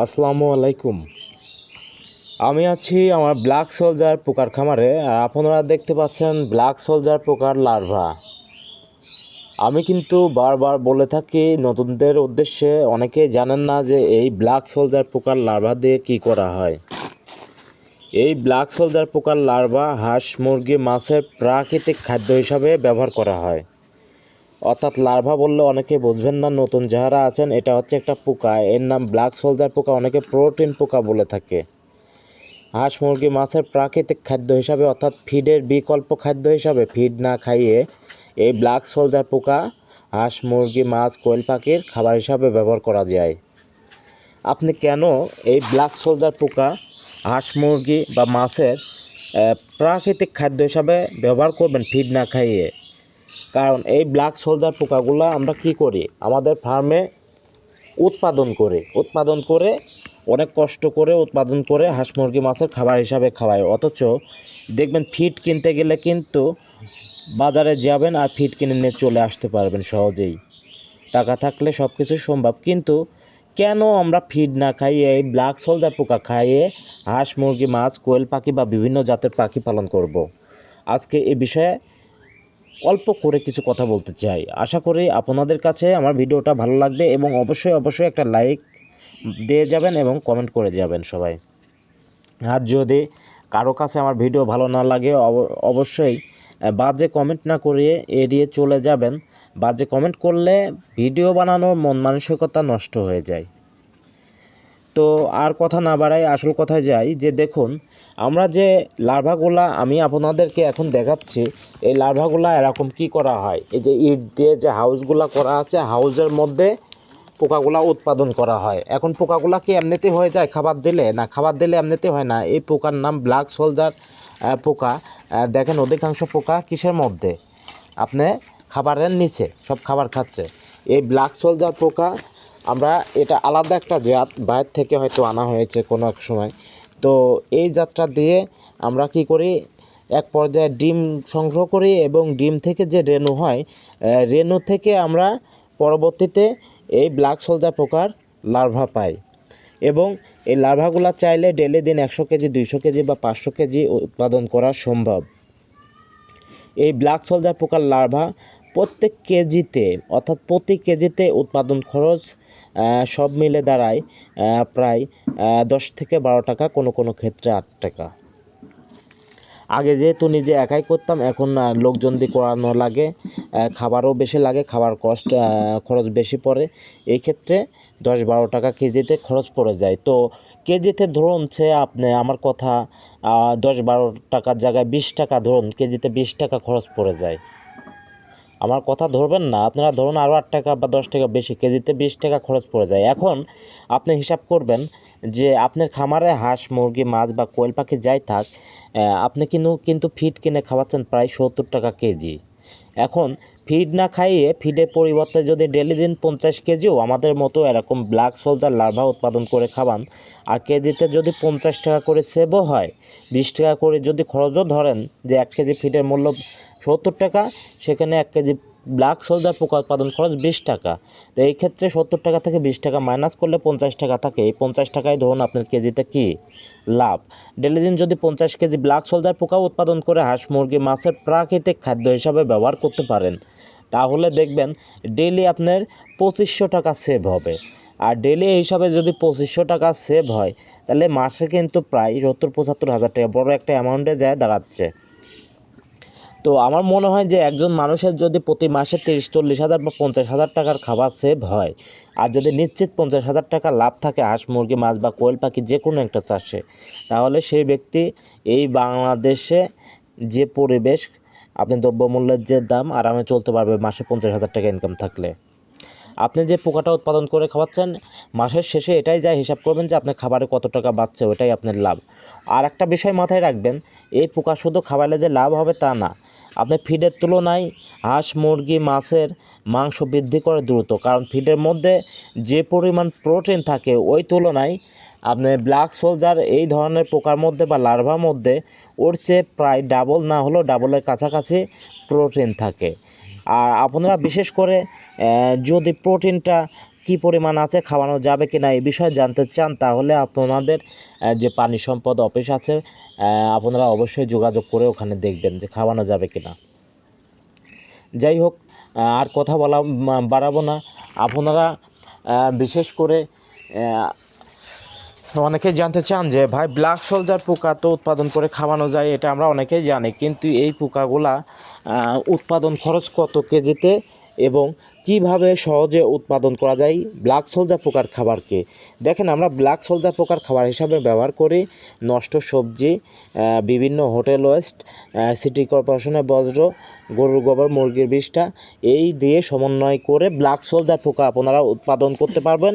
আসসালামু আলাইকুম। আমি আছি আমার ব্ল্যাক সোলজার পোকার খামারে। আর আপনারা দেখতে পাচ্ছেন ব্ল্যাক সোলজার পোকার লার্ভা। আমি কিন্তু বারবার বলে থাকি নতুনদের উদ্দেশ্যে, অনেকে জানেন না যে এই ব্ল্যাক সোলজার পোকার লার্ভা দিয়ে কি করা হয়। এই ব্ল্যাক সোলজার পোকার লার্ভা হাঁস, মুরগি, মাছের প্রাকৃতিক খাদ্য হিসাবে ব্যবহার করা হয়। অর্থাৎ লার্ভা বললে অনেকে বুঝবেন না, নতুন যারা আছেন, এটা হচ্ছে একটা পোকা, এর নাম ব্ল্যাক সোলজার পোকা, অনেকে প্রোটিন পোকা বলে থাকে। হাঁস, মুরগি, মাছের প্রাকৃতিক খাদ্য হিসাবে অর্থাৎ ফিডের বিকল্প খাদ্য হিসাবে ফিড না খাইয়ে এই ব্ল্যাক সোলজার পোকা হাঁস, মুরগি, মাছ, কোয়েল পাখির খাবার হিসাবে ব্যবহার করা যায়। আপনি কেন এই ব্ল্যাক সোলজার পোকা হাঁস, মুরগি বা মাছের প্রাকৃতিক খাদ্য হিসাবে ব্যবহার করবেন ফিড না খাইয়ে? কারণ এই ব্ল্যাক সোলজার পোকাগুলো আমরা কি করি, আমাদের ফার্মে উৎপাদন করে অনেক কষ্ট করে উৎপাদন করে হাঁস, মুরগি, মাছের খাবার হিসাবে খাওয়ায়। অথচ দেখবেন ফিড কিনতে গেলে কিন্তু বাজারে যাবেন আর ফিড কিনে নিয়ে চলে আসতে পারবেন সহজেই, টাকা থাকলে সব কিছু সম্ভব। কিন্তু কেন আমরা ফিড না খাইয়ে এই ব্ল্যাক সোলজার পোকা খাইয়ে হাঁস, মুরগি, মাছ, কোয়েল পাখি বা বিভিন্ন জাতের পাখি পালন করব? আজকে এই বিষয়ে অল্প করে কিছু কথা বলতে চাই। আশা করি আপনাদের কাছে আমার ভিডিওটা ভালো লাগবে এবং অবশ্যই একটা লাইক দিয়ে যাবেন এবং কমেন্ট করে যাবেন সবাই। আর যদি কারো কাছে আমার ভিডিও ভালো না লাগে অবশ্যই বাজে কমেন্ট না করিয়ে এড়িয়ে চলে যাবেন। বাজে কমেন্ট করলে ভিডিও বানানোর মন মানসিকতা নষ্ট হয়ে যায়। তো আর কথা না বাড়াই আসল কথায় যাই, যে দেখুন আমরা যে লার্ভাগুলা আমি আপনাদেরকে এখন দেখাচ্ছি, এই লার্ভাগুলা এরকম কি করা হয়, এই যে ইট দিয়ে যে হাউসগুলা করা আছে, হাউসের মধ্যে পোকাগুলা উৎপাদন করা হয়। এখন পোকাগুলা কি এমনিতে হয়ে যায় খাবার দিলে? না, খাবার দিলে এমনিতে হয় না। এই পোকার নাম ব্ল্যাক সোলজার পোকা। দেখেন অধিকাংশ পোকা কিসের মধ্যে, আপনি খাবারের নিচে সব খাবার খাচ্ছে। এই ব্ল্যাক সোলজার পোকা আমরা এটা আলাদা একটা জাত, বাইরে থেকে হয়তো আনা হয়েছে কোনো এক সময়। তো এই জাতটা দিয়ে আমরা কি করি, এক পর্যায়ে ডিম সংগ্রহ করি এবং ডিম থেকে যে রেণু হয়, রেণু থেকে আমরা পরবর্তীতে এই ব্ল্যাক সোলজার পোকার লার্ভা পাই। এবং এই লার্ভাগুলো চাইলে ডেলি দিন 100 কেজি, 200 কেজি বা 500 কেজি উৎপাদন করা সম্ভব। এই ব্ল্যাক সোলজার পোকার লার্ভা প্রত্যেক কেজিতে অর্থাৎ প্রতি কেজিতে উৎপাদন খরচ সব মিলে দাঁড়ায় প্রায় 10 থেকে 12 টাকা, কোনো ক্ষেত্রে 8 টাকা। আগে যেহেতু নিজে একাই করতাম, এখন লোকজন দিয়ে করানো লাগে, খাবারও বেশি লাগে, খাবার খরচ বেশি পড়ে। এই ক্ষেত্রে 10-12 টাকা কেজিতে খরচ পড়ে যায়। তো কেজিতে ধরুন সে আপনি আমার কথা 10-12 টাকার জায়গায় 20 টাকা ধরুন, কেজিতে 20 টাকা খরচ পড়ে যায়। আমার কথা ধরবেন না, আপনারা ধরুন আরও 8 টাকা বা 10 টাকা বেশি, কেজিতে 20 টাকা খরচ পড়ে যায়। এখন আপনি হিসাব করবেন যে আপনার খামারে হাঁস, মুরগি, মাছ বা কোয়েল পাখি যাই থাক, আপনি কিন্তু ফিড কিনে খাওয়াচ্ছেন প্রায় 70 টাকা কেজি। এখন ফিড না খাইয়ে ফিডের পরিবর্তে যদি ডেলি দিন 50 কেজিও আমাদের মতো এরকম ব্ল্যাক সোলজার লার্ভা উৎপাদন করে খাওয়ান, আর কেজিতে যদি 50 টাকা করে সেভও হয়, 20 টাকা করে যদি খরচও ধরেন, যে 1 কেজি ফিডের মূল্য 70 টাকা, সেখানে 1 কেজি ব্ল্যাক সোলজার পোকা উৎপাদন খরচ 20 টাকা। তো এই ক্ষেত্রে 70 টাকা থেকে 20 টাকা মাইনাস করলে 50 টাকা থাকে। এই 50 টাকায় ধরুন আপনার কেজিতে কি লাভ। ডেলি দিন যদি 50 কেজি ব্ল্যাক সোলজার পোকা উৎপাদন করে হাঁস, মুরগি, মাছের প্রাকৃতিক খাদ্য হিসাবে ব্যবহার করতে পারেন, তাহলে দেখবেন ডেলি আপনার 2500 টাকা সেভ হবে। আর ডেলি এই হিসাবে যদি 2500 টাকা সেভ হয়, তাহলে মাসে কিন্তু প্রায় 70-75 হাজার টাকা, বড় একটা অ্যামাউন্টে যায় দাঁড়াচ্ছে। তো আমার মনে হয় যে একজন মানুষের যদি প্রতি মাসে 30-40 হাজার বা 50 হাজার টাকার খাবার সেভ হয়, আর যদি নিশ্চিত 50 হাজার টাকা লাভ থাকে হাঁস, মুরগি, মাছ বা কোয়েল পাখি যে কোনো একটা চাষে, তাহলে সেই ব্যক্তি এই বাংলাদেশে যে পরিবেশ, আপনি দ্রব্যমূল্যের যে দাম, আরামে চলতে পারবে মাসে 50 হাজার টাকা ইনকাম থাকলে। আপনি যে পোকাটা উৎপাদন করে খাওয়াচ্ছেন, মাসের শেষে এটাই যা হিসাব করবেন যে আপনার খাবারে কত টাকা বাঁচছে, ওটাই আপনার লাভ। আর একটা বিষয় মাথায় রাখবেন, এই পোকা শুধু খাওয়ালে যে লাভ হবে তা না। আপনি ফিডের তুলনায় হাঁস, মুরগি, মাছের মাংস বৃদ্ধি করে দ্রুত, কারণ ফিডের মধ্যে যে পরিমাণ প্রোটিন থাকে ওই তুলনায় আপনি ব্ল্যাক সোলজার এই ধরনের পোকার মধ্যে বা লার্ভার মধ্যে ওর চেয়ে প্রায় ডাবল, না হলেও ডাবলের কাছাকাছি প্রোটিন থাকে। আর আপনারা বিশেষ করে যদি প্রোটিনটা কি পরিমাণ আছে, খাওয়ানো যাবে কি না এই বিষয়ে জানতে চান, তাহলে আপনাদের যে পানি সম্পদ অফিস আছে আপনারা অবশ্যই যোগাযোগ করে ওখানে দেখবেন যে খাওয়ানো যাবে কি না। যাই হোক, আর কথা বাড়াবো না। আপনারা বিশেষ করে অনেকেই জানতে চান যে ভাই ব্ল্যাক সোলজার পোকা তো উৎপাদন করে খাওয়ানো যায়, এটা আমরা অনেকেই জানি, কিন্তু এই পোকাগুলা উৎপাদন খরচ কত কেজিতে এবং কিভাবে সহজে উৎপাদন করা যায় ব্ল্যাক সোলজার পোকার খাবারকে। দেখেন, আমরা ব্ল্যাক সোলজার পোকার খাবার হিসাবে ব্যবহার করি নষ্ট সবজি, বিভিন্ন হোটেল ওয়েস্ট, সিটি কর্পোরেশনের বজ্র, গরুর গোবর, মুরগির বিষটা এই দিয়ে সমন্বয় করে ব্ল্যাক সোলজার পোকা আপনারা উৎপাদন করতে পারবেন।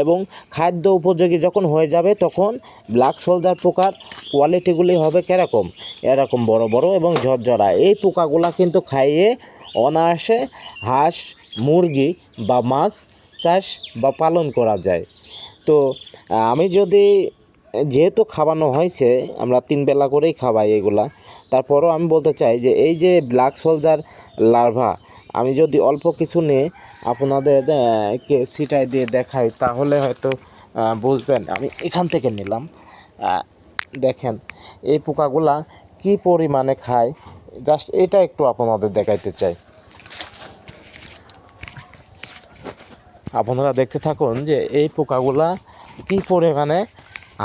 এবং খাদ্য উপযোগী যখন হয়ে যাবে তখন ব্ল্যাক সোলজার পোকার কোয়ালিটিগুলি হবে কীরকম, এরকম বড় বড় এবং ঝরঝরা। এই পোকাগুলা কিন্তু খাইয়ে অনায়াসে হাঁস, মুরগি বা মাছ চাষ বা পালন করা যায়। তো আমি যদি, যেহেতু খাওয়ানো হয়েছে, আমরা 3 বেলা করেই খাওয়াই এগুলা, তারপরও আমি বলতে চাই যে এই যে ব্ল্যাক সোলজার লার্ভা আমি যদি অল্প কিছু নিয়ে আপনাদের কে ছিটাই দিয়ে দেখাই তাহলে হয়তো বুঝবেন। আমি এখান থেকে নিলাম, দেখেন এই পোকাগুলা কি পরিমাণে খায়, জাস্ট এটা একটু আপনাদের দেখাইতে চাই। আপনারা দেখতে থাকুন যে এই পোকাগুলা কি পরিমাণে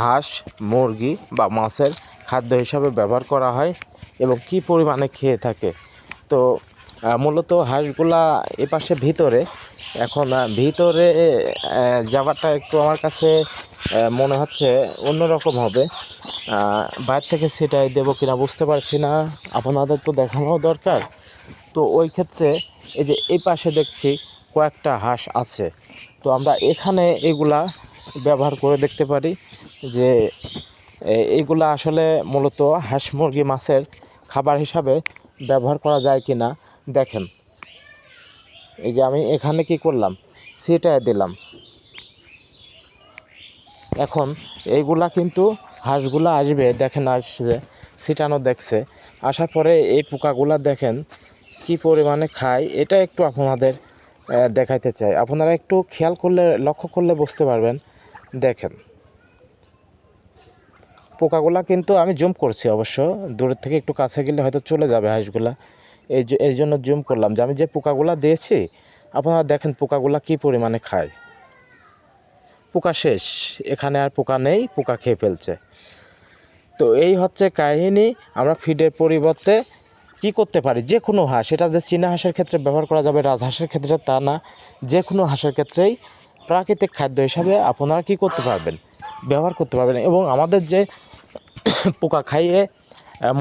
হাঁস, মুরগি বা মাছের খাদ্য হিসাবে ব্যবহার করা হয় এবং কি পরিমাণে খেয়ে থাকে। তো মূলত হাঁসগুলা এপাশে ভিতরে, এখন ভিতরে যাওয়াটা একটু আমার কাছে মনে হচ্ছে অন্যরকম হবে। বাইরে থেকে সেটাই দেবো কিনা বুঝতে পারছি না, আপনাদের তো দেখানো দরকার। তো ওই ক্ষেত্রে এই যে এই পাশে দেখছি কয়েকটা হাঁস আছে, তো আমরা এখানে এগুলা ব্যবহার করে দেখতে পারি যে এইগুলা আসলে মূলত হাঁস, মুরগি, মাছের খাবার হিসাবে ব্যবহার করা যায় কি না। দেখেন, এই যে আমি এখানে কি করলাম, সেটা দিলাম। এখন এইগুলা কিন্তু হাঁসগুলা আসবে, দেখেন আসছে, ছিটানো দেখছে, আসার পরে এই পোকাগুলা দেখেন কি পরিমাণে খায়, এটা একটু আপনাদের দেখাইতে চাই। আপনারা একটু খেয়াল করলে, লক্ষ্য করলে বুঝতে পারবেন। দেখেন পোকাগুলা কিন্তু আমি জুম করছি, অবশ্য দূরের থেকে একটু কাছে গেলে হয়তো চলে যাবে হাঁসগুলা, এই জন্য জুম করলাম যে আমি যে পোকাগুলা দিয়েছি আপনারা দেখেন পোকাগুলা কি পরিমাণে খায়। পোকা শেষ, এখানে আর পোকা নেই, পোকা খেয়ে ফেলছে। তো এই হচ্ছে কাহিনী। আমরা ফিডের পরিবর্তে কি করতে পারি, যে কোনো হাঁস, এটা যে চীনা হাঁসের ক্ষেত্রে ব্যবহার করা যাবে, রাজহাঁসের ক্ষেত্রে তা না, যে কোনো হাঁসের ক্ষেত্রেই প্রাকৃতিক খাদ্য হিসাবে আপনারা কি করতে পারবেন, ব্যবহার করতে পারবেন। এবং আমাদের যে পোকা খাইয়ে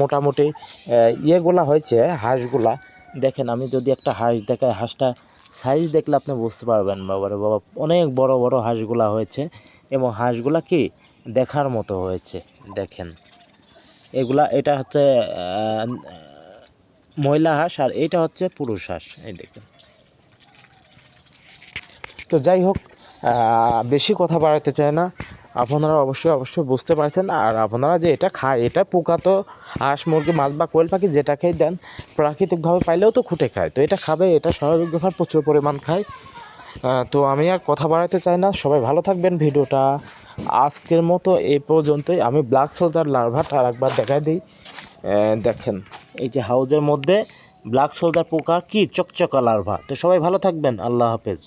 মোটামুটি ইয়েগুলা হয়েছে হাঁসগুলা, দেখেন আমি যদি একটা হাঁস দেখাই, হাঁসটা সাইজ দেখলে আপনি বুঝতে পারবেন বাবারে বাবা, অনেক বড় বড় হাঁসগুলা হয়েছে এবং হাঁসগুলা কি দেখার মতো হয়েছে। দেখেন এগুলা, এটা হচ্ছে মহিলা হাঁস আর এইটা হচ্ছে পুরুষ হাঁস, এই দেখেন। তো যাই হোক, বেশি কথা বাড়াতে চাই না, আপনারা অবশ্যই বুঝতে পারছেন। আর আপনারা যে এটা খায়, এটা পোকা তো হাঁস, মুরগি, মাছ বা কোয়েল পাখি যেটাকেই দেন প্রাকৃতিকভাবে পাইলেও তো খুঁটে খায়, তো এটা খাবে, এটা স্বাভাবিক ব্যাপার, প্রচুর পরিমাণ খায়। তো আমি আর কথা বাড়াতে চাই না, সবাই ভালো থাকবেন। ভিডিওটা আজকের মতো এই পর্যন্তই। আমি ব্ল্যাক সোলজার লার্ভাটা আরেকবার দেখাই দিই। দেখেন এই যে হাউজের মধ্যে ব্ল্যাক সোলজার পোকা কি চকচকা লার্ভা। তো সবাই ভালো থাকবেন, আল্লাহ হাফেজ।